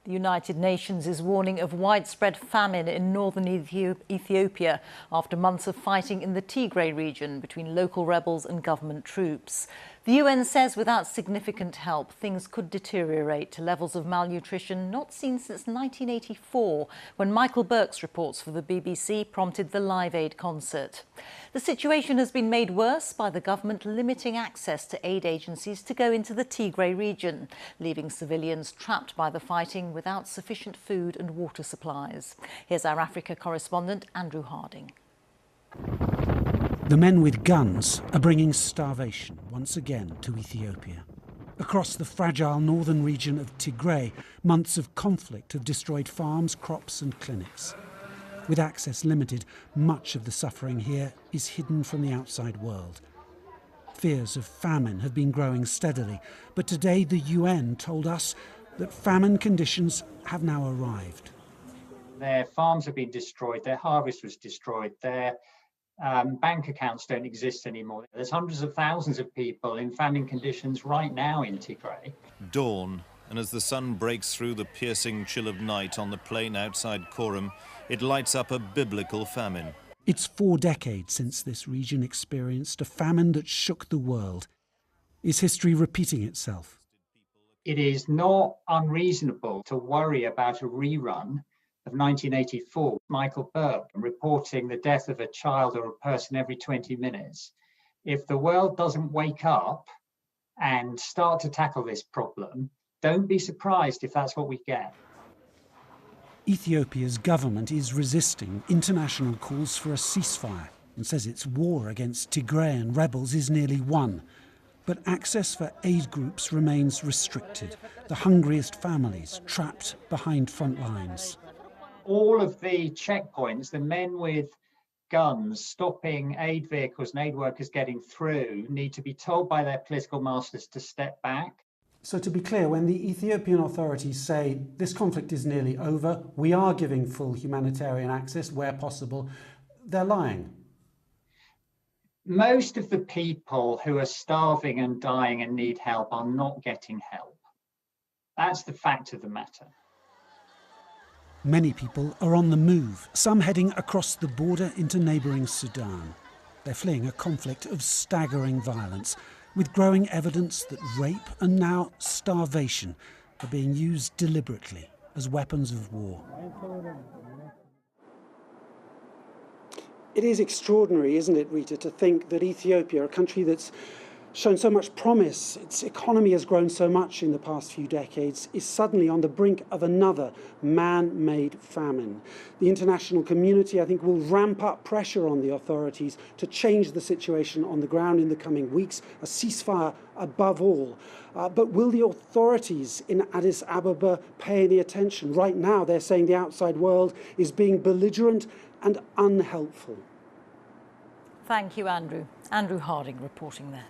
The United Nations is warning of widespread famine in northern Ethiopia after months of fighting in the Tigray region between local rebels and government troops. The UN says without significant help, things could deteriorate to levels of malnutrition not seen since 1984, when Michael Burke's reports for the BBC prompted the Live Aid concert. The situation has been made worse by the government limiting access to aid agencies to go into the Tigray region, leaving civilians trapped by the fighting without sufficient food and water supplies. Here's our Africa correspondent, Andrew Harding. The men with guns are bringing starvation once again to Ethiopia. Across the fragile northern region of Tigray, months of conflict have destroyed farms, crops and clinics. With access limited, much of the suffering here is hidden from the outside world. Fears of famine have been growing steadily, but today the UN told us that famine conditions have now arrived. Their farms have been destroyed, their harvest was destroyed, their bank accounts don't exist anymore. There's hundreds of thousands of people in famine conditions right now in Tigray. Dawn, and as the sun breaks through the piercing chill of night on the plain outside Korum, it lights up a biblical famine. It's 4 decades since this region experienced a famine that shook the world. Is history repeating itself? It is not unreasonable to worry about a rerun of 1984, Michael Burke reporting the death of a child or a person every 20 minutes. If the world doesn't wake up and start to tackle this problem, don't be surprised if that's what we get. Ethiopia's government is resisting international calls for a ceasefire and says its war against Tigrayan rebels is nearly won. But access for aid groups remains restricted, the hungriest families trapped behind front lines. All of the checkpoints, the men with guns stopping aid vehicles and aid workers getting through, need to be told by their political masters to step back. So to be clear, when the Ethiopian authorities say this conflict is nearly over, we are giving full humanitarian access where possible, they're lying. Most of the people who are starving and dying and need help are not getting help. That's the fact of the matter. Many people are on the move, some heading across the border into neighbouring Sudan. They're fleeing a conflict of staggering violence, with growing evidence that rape and now starvation are being used deliberately as weapons of war. It is extraordinary, isn't it, Reeta, to think that Ethiopia, a country that's shown so much promise, its economy has grown so much in the past few decades, is suddenly on the brink of another man-made famine. The international community, I think, will ramp up pressure on the authorities to change the situation on the ground in the coming weeks, a ceasefire above all. But will the authorities in Addis Ababa pay any attention? Right now, they're saying the outside world is being belligerent and unhelpful. Thank you, Andrew. Andrew Harding reporting there.